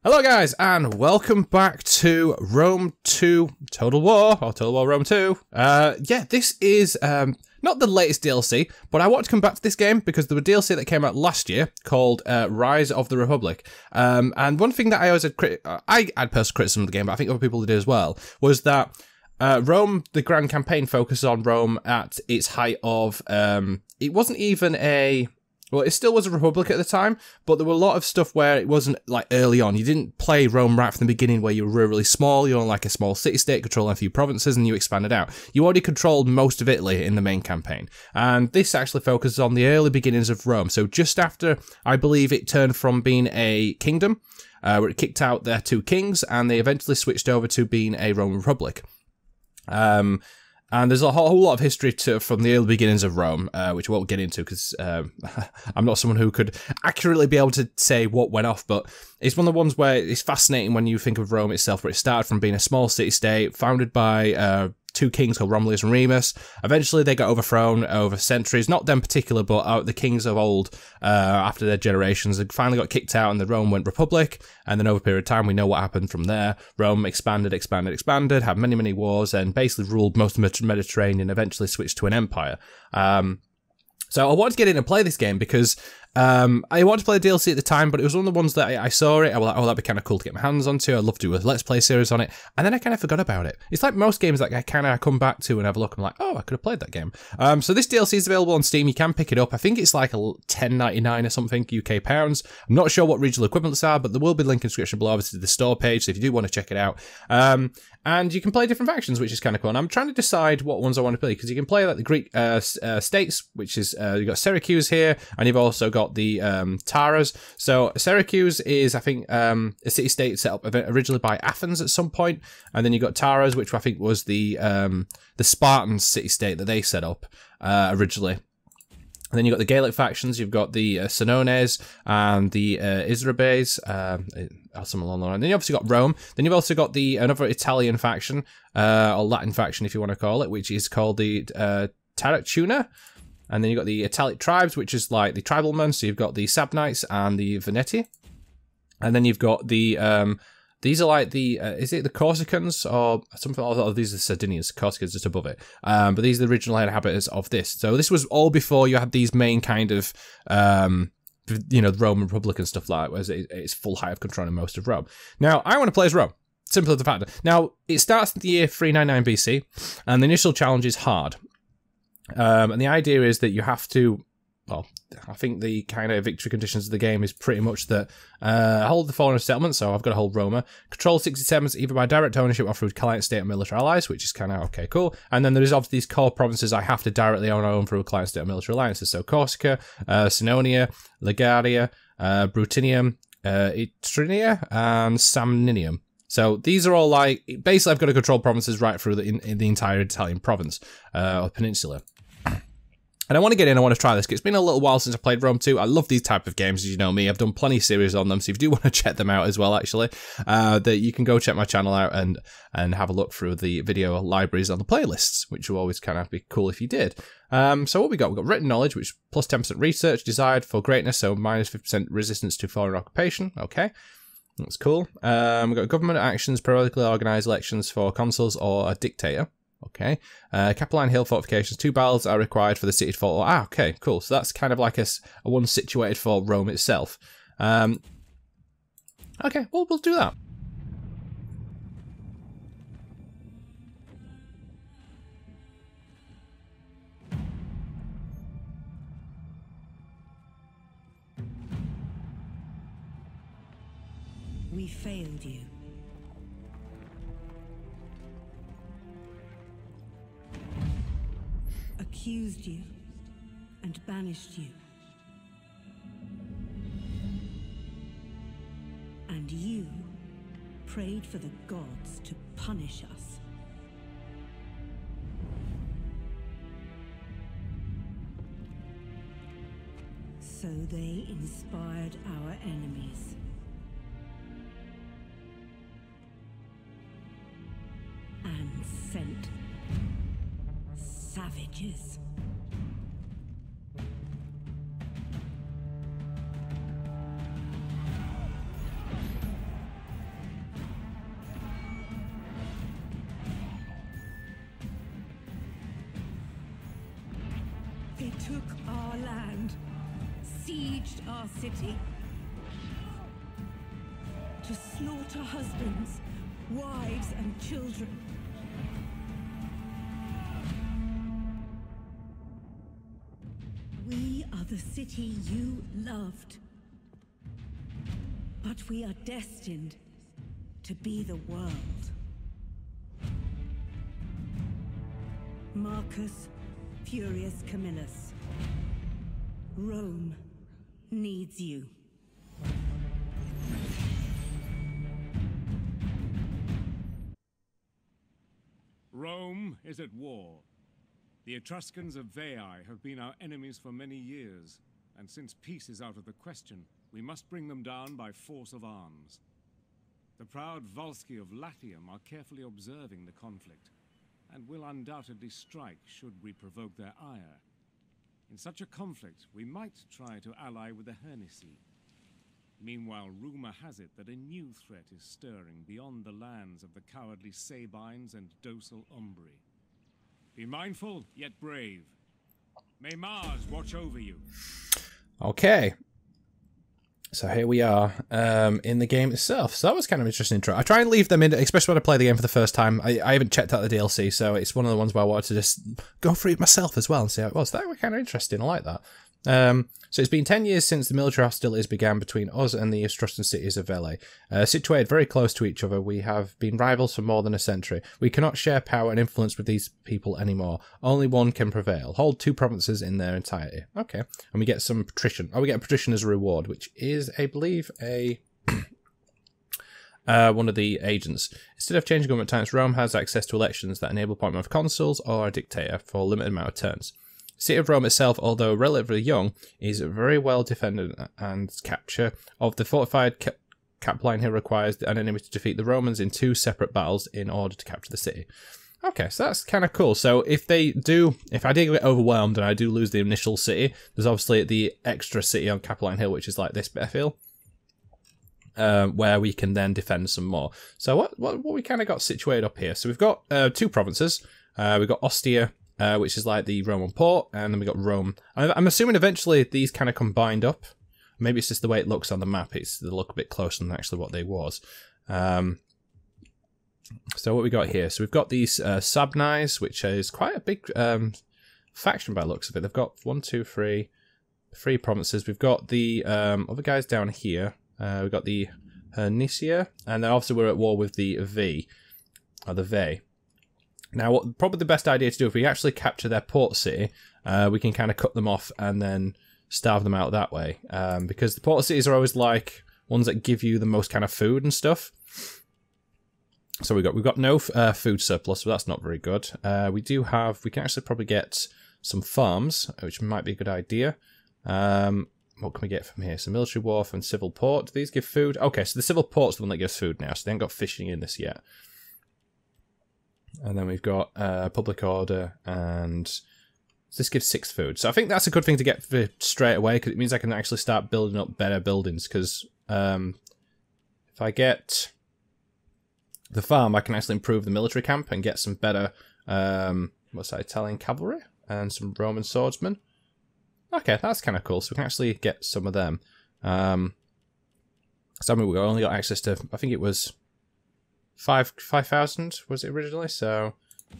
Hello guys, and welcome back to Rome 2 Total War, or Total War Rome 2. Yeah, this is not the latest DLC, but I want to come back to this game because there was DLC that came out last year called Rise of the Republic. And one thing that I always had, I had personal criticism of the game, but I think other people did as well, was that Rome, the grand campaign, focuses on Rome at its height of, it wasn't even a... Well, it still was a republic at the time, but there were a lot of stuff where it wasn't like early on. You didn't play Rome right from the beginning where you were really small. You're like a small city-state controlling a few provinces and you expanded out. You already controlled most of Italy in the main campaign. And this actually focuses on the early beginnings of Rome. So just after, I believe, it turned from being a kingdom, where it kicked out their two kings, and they eventually switched over to being a Roman republic. And there's a whole lot of history from the early beginnings of Rome, which I won't get into because I'm not someone who could accurately be able to say what went off, but it's one of the ones where it's fascinating when you think of Rome itself, where it started from being a small city-state, founded by two kings called Romulus and Remus. Eventually they got overthrown over centuries, not them particular, but the kings of old, after their generations, they finally got kicked out and the Rome went republic, and then over a period of time we know what happened from there. Rome expanded, had many wars, and basically ruled most of the Mediterranean, eventually switched to an empire. So I wanted to get in and play this game because I wanted to play the DLC at the time, but it was one of the ones that I saw it, I was like, oh, that'd be kind of cool to get my hands onto. I'd love to do a Let's Play series on it, and then I kind of forgot about it. It's like most games that I kind of come back to and have a look, I'm like, oh, I could have played that game. So this DLC is available on Steam, you can pick it up. I think it's like a $10.99 or something, UK pounds. I'm not sure what regional equivalents are, but there will be a link in the description below, obviously the store page, so if you do want to check it out. And you can play different factions, which is kind of cool. And I'm trying to decide what ones I want to play, because you can play like the Greek states, which is, you've got Syracuse here, and you've also got the Taras. So Syracuse is, I think, a city-state set up originally by Athens at some point, and then you've got Taras, which I think was the Spartan city-state that they set up originally. And then you've got the Gaelic factions, you've got the Senones and the Israbes, something along the line. Then you've obviously got Rome. Then you've also got another Italian faction, or Latin faction if you want to call it, which is called the Taracuna. And then you've got the Italic tribes, which is like the tribalmen. So you've got the Sabnites and the Veneti. And then you've got the... these are like the, is it the Corsicans or something like that? Oh, these are the Sardinians, Corsicans just above it. But these are the original inhabitants of this. So this was all before you had these main kind of, you know, the Roman Republic and stuff like that, whereas it's full height of controlling most of Rome. Now, I want to play as Rome. Simple as the fact. Now, it starts in the year 399 BC, and the initial challenge is hard. And the idea is that you have to, well, I think the kind of victory conditions of the game is pretty much that hold the foreign settlement, so I've got to hold Roma, control 67s either by direct ownership or through client state and military allies, which is kind of okay, cool. And then there is obviously these core provinces I have to directly own through client state and military alliances, so Corsica, Sinonia, Liguria, Bruttium, Itrinia, and Samninium. So these are all like, basically I've got to control provinces right through in the entire Italian province, or peninsula. And I want to get in, I want to try this, because it's been a little while since I played Rome 2. I love these type of games, as you know me. I've done plenty of series on them, so if you do want to check them out as well, actually, that you can go check my channel out and have a look through the video libraries on the playlists, which will always kind of be cool if you did. So what we got? We've got written knowledge, which plus 10% research, desired for greatness, so minus 50% resistance to foreign occupation. Okay. That's cool. We've got government actions, periodically organised elections for consuls or a dictator. Okay. Capelline Hill fortifications. 2 battles are required for the city to fall. Ah, okay, cool. So that's kind of like a one situated for Rome itself. Okay, well, we'll do that. We failed you. Accused you and banished you. And you prayed for the gods to punish us. So they inspired our enemies. And sent savages. took our land, sieged our city, to slaughter husbands, wives, and children. We are the city you loved, but we are destined to be the world. Marcus Furious Camillus, Rome needs you. Rome is at war. The Etruscans of Veii have been our enemies for many years, and since peace is out of the question, we must bring them down by force of arms. The proud Volsci of Latium are carefully observing the conflict, and will undoubtedly strike should we provoke their ire. In such a conflict, we might try to ally with the Hernici. Meanwhile, rumor has it that a new threat is stirring beyond the lands of the cowardly Sabines and docile Umbri. Be mindful, yet brave. May Mars watch over you. Okay. So here we are in the game itself. So that was kind of an interesting intro. I try and leave them in, especially when I play the game for the first time. I haven't checked out the DLC, so it's one of the ones where I wanted to just go through it myself as well and see how it was. That was kind of interesting. I like that. So it's been 10 years since the military hostilities began between us and the Etruscan cities of Veii. Situated very close to each other, we have been rivals for more than a century. We cannot share power and influence with these people anymore. Only one can prevail. Hold 2 provinces in their entirety. Okay. And we get some patrician. Oh, we get a patrician as a reward, which is, I believe, a one of the agents. Instead of changing government times, Rome has access to elections that enable appointment of consuls or a dictator for a limited amount of turns. The city of Rome itself, although relatively young, is very well defended, and capture of the fortified Capline Hill requires an enemy to defeat the Romans in 2 separate battles in order to capture the city. Okay, so that's kind of cool. So if I do get overwhelmed and I do lose the initial city, there's obviously the extra city on Capline Hill, which is like this bit, I feel, where we can then defend some more. So what we kind of got situated up here. So we've got 2 provinces. We've got Ostia, which is like the Roman port, and then we got Rome. I'm assuming eventually these kind of combined up. Maybe it's just the way it looks on the map. They look a bit closer than actually what they was. So what we got here? So we've got these Sabnais, which is quite a big faction by the looks of it. They've got 3 provinces. We've got the other guys down here. We've got the Hernicia, and then obviously we're at war with the Veii. Now, probably the best idea to do, if we actually capture their port city, we can kind of cut them off and then starve them out that way. Because the port cities are always like ones that give you the most kind of food and stuff. So we've got no food surplus, so that's not very good. We can actually probably get some farms, which might be a good idea. What can we get from here? So military wharf and civil port. Do these give food? Okay, so the civil port's the one that gives food now, so they haven't got fishing in this yet. And then we've got public order, and this gives 6 food. So I think that's a good thing to get straight away, because it means I can actually start building up better buildings. Because if I get the farm, I can actually improve the military camp and get some better, Italian cavalry and some Roman swordsmen. Okay, that's kind of cool. So we can actually get some of them. So I mean, we only got access to, I think it was 5,000 was it originally, so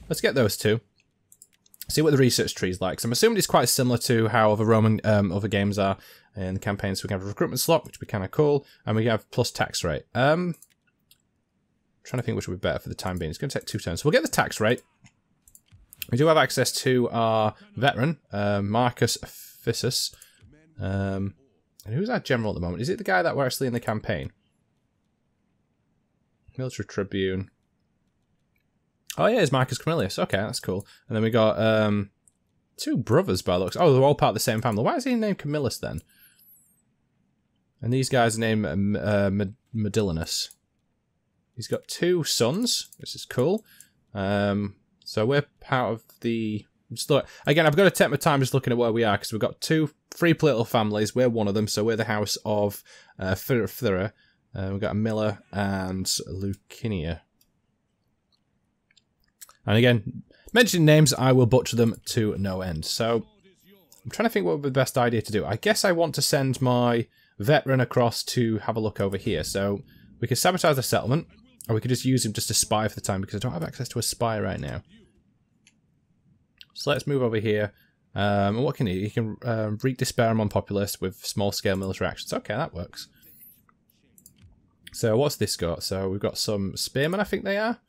let's get those 2. See what the research tree is like. So I'm assuming it's quite similar to how other Roman other games are in the campaign. So we can have a recruitment slot, which would be kind of cool, and we have plus tax rate. Trying to think which would be better for the time being. It's going to take 2 turns. So we'll get the tax rate. We do have access to our veteran, Marcus Fissus. And who's our general at the moment? Is it the guy that we're actually in the campaign? Military Tribune. Oh yeah, it's Marcus Camillus. Okay, that's cool. And then we got 2 brothers by looks. Oh, they're all part of the same family. Why is he named Camillus then? And these guys are named Medillinus. He's got 2 sons, which is cool. So we're part of the... Again, I've got to take my time just looking at where we are, because we've got 3 political families. We're one of them, so we're the house of Thura. We've got a Miller and Lucinia. And again, mentioning names, I will butcher them to no end. So I'm trying to think what would be the best idea to do. I guess I want to send my veteran across to have a look over here. So we could sabotage the settlement, or we could just use him just to spy for the time, because I don't have access to a spy right now. So let's move over here. And what can he? He can wreak despair among populace with small-scale military actions. Okay, that works. So what's this got? So we've got some spearmen, I think they are.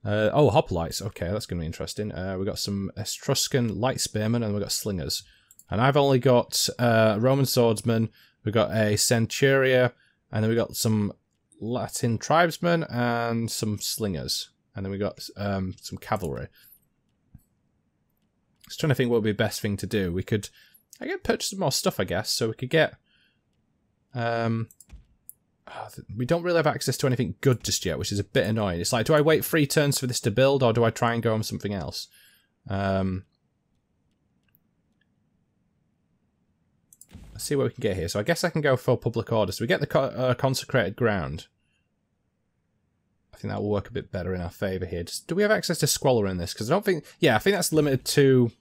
Oh, hoplites. Okay, that's going to be interesting. We've got some Etruscan light spearmen, and we've got slingers. And I've only got Roman swordsmen. We've got a centuria, and then we've got some Latin tribesmen and some slingers. And then we've got some cavalry. I was trying to think what would be the best thing to do. We could, I could purchase some more stuff, I guess. So we could get... we don't really have access to anything good just yet, which is a bit annoying. It's like, do I wait 3 turns for this to build, or do I try and go on something else? Let's see what we can get here. So I guess I can go for public order. So we get the consecrated ground. I think that will work a bit better in our favour here. Do we have access to Squalor in this? Because I don't think... Yeah, I think that's limited to...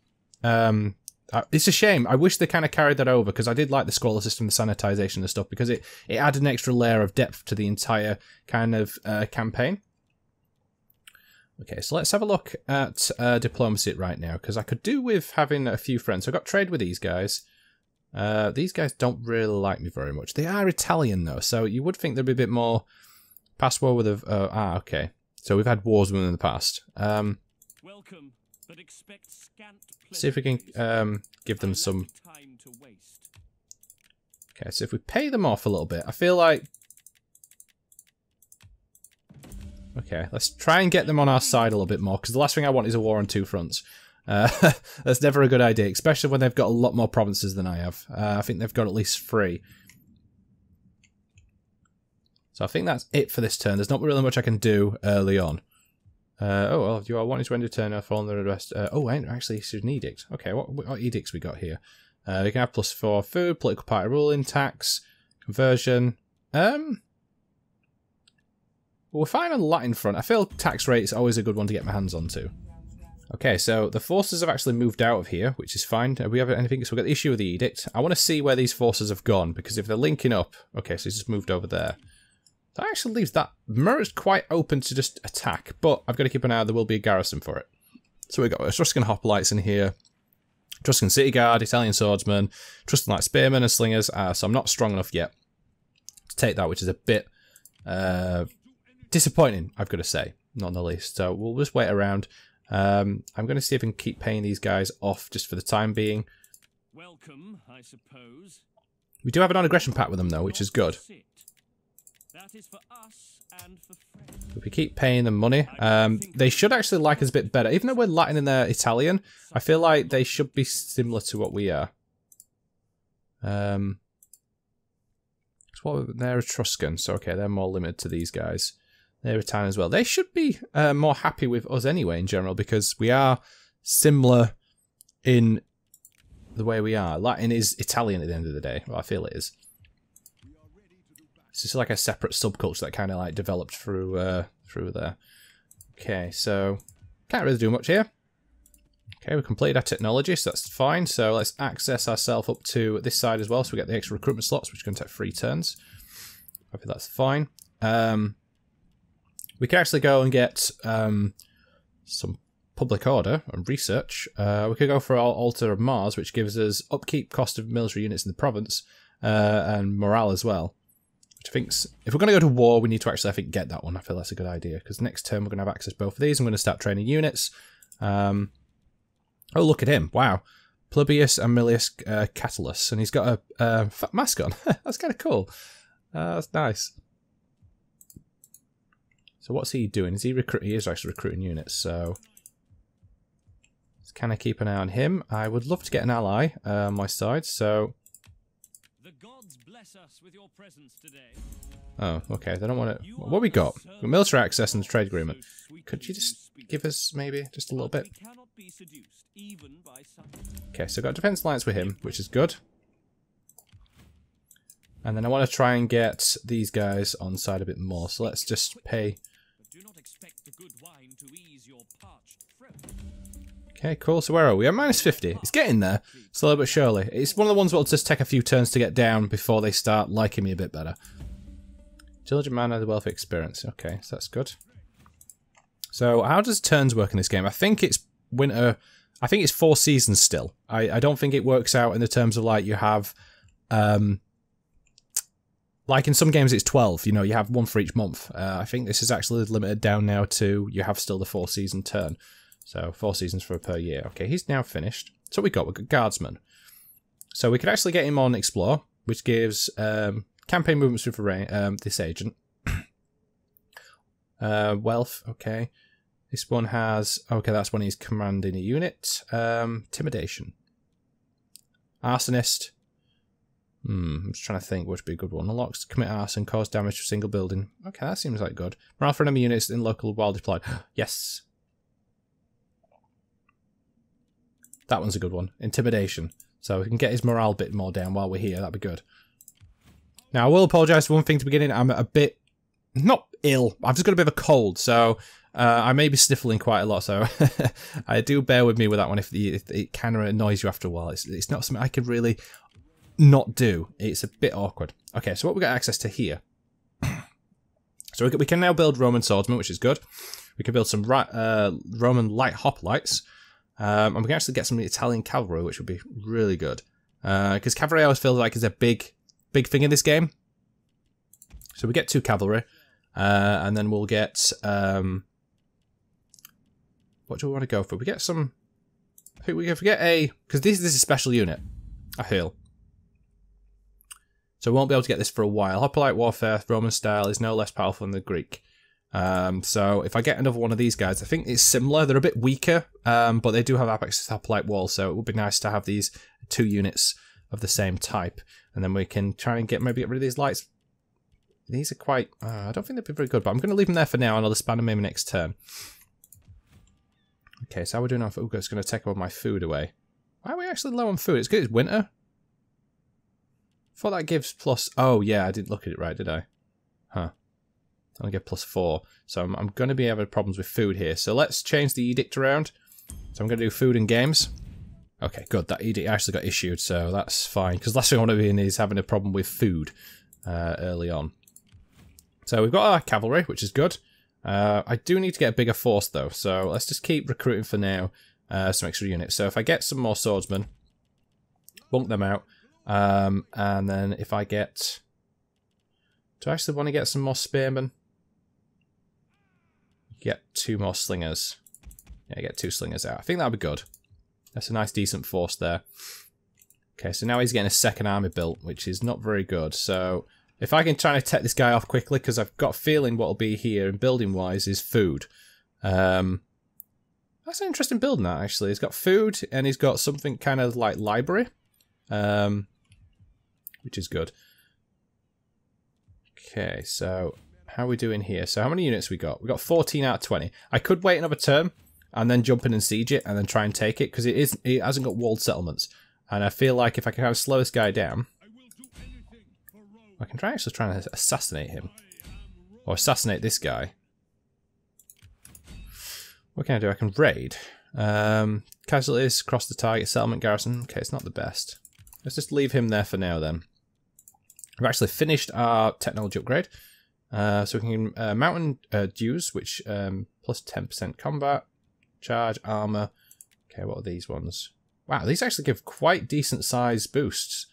it's a shame. I wish they kind of carried that over, because I did like the Squalor system, the sanitisation and stuff, because it added an extra layer of depth to the entire kind of campaign. Okay, so let's have a look at diplomacy right now, because I could do with having a few friends. So I've got trade with these guys. These guys don't really like me very much. They are Italian, though, so you would think there'd be a bit more... Past war with a... okay. So we've had wars with them in the past. Welcome, but expect scant see if we can give them some... Okay, so if we pay them off a little bit, I feel like... Okay, let's try and get them on our side a little bit more, because the last thing I want is a war on 2 fronts. That's never a good idea, especially when they've got a lot more provinces than I have. I think they've got at least 3. So I think that's it for this turn. There's not really much I can do early on. Oh, well, you are wanting to end your turn following the rest. Oh, actually, it's an edict. Okay, what edicts we got here? We can have +4 food, political party ruling, tax, conversion. Well, we're fine on the Latin front. I feel tax rate is always a good one to get my hands onto. Okay, so the forces have actually moved out of here, which is fine. Do we have anything? So we've got the issue with the edict. I want to see where these forces have gone, because if they're linking up... Okay, so he's just moved over there. That actually leaves that Mirror's quite open to just attack, but I've got to keep an eye out. There will be a garrison for it. So we've got Etruscan hoplites in here, Etruscan city guard, Italian swordsmen, Etruscan light spearmen and slingers. So I'm not strong enough yet to take that, which is a bit disappointing, I've got to say, not the least. So we'll just wait around. I'm going to see if I can keep paying these guys off just for the time being. Welcome, I suppose. We do have an non-aggression pact with them, though, which is good. That is for us and for friends. If we keep paying them money, they should actually like us a bit better. Even though we're Latin and they're Italian, I feel like they should be similar to what we are. So what, they're Etruscan, so okay, they're more limited to these guys. They're Italian as well. They should be more happy with us anyway in general, because we are similar in the way we are. Latin is Italian at the end of the day. Well, I feel it is. It's just like a separate subculture that kind of like developed through there. Okay, so can't really do much here. Okay, we completed our technology, so that's fine. So let's access ourselves up to this side as well, so we get the extra recruitment slots, which are going to take 3 turns. I think that's fine. We can actually go and get some public order and research. We could go for our Altar of Mars, which gives us upkeep cost of military units in the province and morale as well. Which I think, if we're going to go to war, we need to actually, I think, get that one. I feel that's a good idea, because next turn we're going to have access to both of these. I'm going to start training units. Oh, look at him. Wow. Plebeius Aemilius Catullus, and he's got a fat mask on. That's kind of cool. That's nice. So what's he doing? Is he recruiting? He is actually recruiting units, so let's kind of keep an eye on him. I would love to get an ally on my side, so... The gods bless us with your presence today. Oh, okay. They don't want to... What we got? We've got military access and the trade agreement. Could you just give us maybe just a little bit? Okay, so I've got a defense alliance with him, which is good. And then I want to try and get these guys on side a bit more. So let's just pay... Okay, cool. So where are we? At minus 50. It's getting there, slowly but surely. It's one of the ones that will just take a few turns to get down before they start liking me a bit better. Diligent man has a wealth of experience. Okay, so that's good. So how does turns work in this game? I think it's winter. I think it's 4 seasons still. I don't think it works out in the terms of like you have, like in some games it's 12. You know, you have one for each month. I think this is actually limited down now to you have still the 4 season turn. So 4 seasons per year. Okay, he's now finished. So we've got guardsman. So we could actually get him on explore, which gives campaign movements with this agent. Wealth, okay. This one has, okay, that's when he's commanding a unit. Intimidation. Arsonist. I'm just trying to think which would be a good one. Unlocks, commit arson, cause damage to a single building. Okay, that seems like good. Morale for enemy units in local while deployed. Yes. That one's a good one. Intimidation. So we can get his morale a bit more down while we're here. That'd be good. Now, I will apologise for one thing to begin. I'm a bit... not ill. I've just got a bit of a cold, so I may be sniffling quite a lot, so I do bear with me with that one if it kind of annoys you after a while. It's not something I could really not do. It's a bit awkward. Okay, so what we got access to here? So we can now build Roman swordsmen, which is good. We can build some Roman light hoplites. And we can actually get some Italian cavalry, which would be really good. Because cavalry I always feel like is a big thing in this game. So we get 2 cavalry. And then we'll get... what do we want to go for? We get some... I think we get a... Because this is a special unit. A hill. So we won't be able to get this for a while. Hoplite warfare, Roman style, is no less powerful than the Greek. So if I get another one of these guys, I think it's similar. They're a bit weaker, but they do have apex hoplite walls, so it would be nice to have these 2 units of the same type. And then we can try and maybe get rid of these lights. These are quite... I don't think they'd be very good, but I'm going to leave them there for now, and I'll expand them maybe next turn. Okay, so how are we doing on food? It's going to take all my food away. Why are we actually low on food? It's good it's winter. I thought that gives plus... Oh, yeah, I didn't look at it right, did I? Huh. I only get plus 4. So I'm going to be having problems with food here. So let's change the edict around. So I'm going to do food and games. Okay, good. That edict actually got issued, so that's fine. Because last thing I want to be in is having a problem with food early on. So we've got our cavalry, which is good. I do need to get a bigger force, though. So let's just keep recruiting for now some extra units. So if I get some more swordsmen, bunk them out. And then if I get... Do I actually want to get some more spearmen? Get 2 more slingers. Yeah, get 2 slingers out. I think that'll be good. That's a nice, decent force there. Okay, so now he's getting a second army built, which is not very good. So if I can try to take this guy off quickly, because I've got a feeling what will be here, and building-wise, is food. That's an interesting building, that, actually. He's got food, and he's got something kind of like library, which is good. Okay, so how are we doing here? So how many units we got? We got 14 out of 20. I could wait another turn and then jump in and siege it and then try and take it because it hasn't got walled settlements. And I feel like if I can kind of slow this guy down, I can try to assassinate him or assassinate this guy. What can I do? I can raid. Casualties across the target settlement garrison. Okay, it's not the best. Let's just leave him there for now then. We've actually finished our technology upgrade. So we can mountain dues, which plus 10% combat, charge, armor. Okay, what are these ones? Wow, these actually give quite decent size boosts.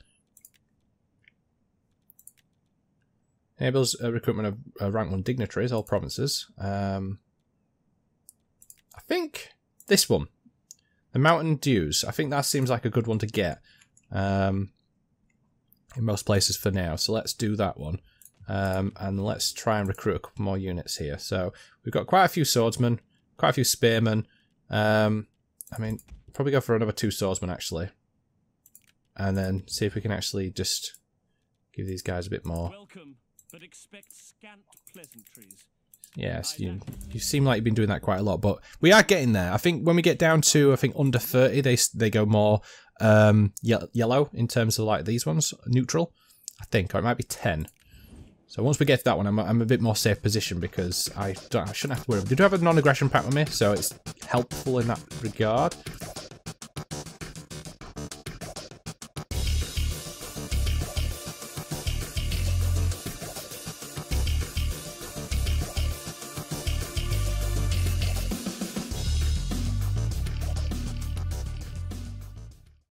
Enables recruitment of rank 1 dignitaries, all provinces. I think this one, the mountain dues. I think that seems like a good one to get. In most places for now, so let's do that one, and let's try and recruit a couple more units here. So we've got quite a few swordsmen, quite a few spearmen. I mean, probably go for another 2 swordsmen actually, and then see if we can actually just give these guys a bit more. Welcome, but expect scant pleasantries. Yes, you seem like you've been doing that quite a lot, but we are getting there. I think when we get down to under 30, they go more yellow in terms of like these ones, neutral. I think, or it might be 10. So once we get to that one, I'm a bit more safe position because I shouldn't have to worry. They do have a non-aggression pact with me, so it's helpful in that regard.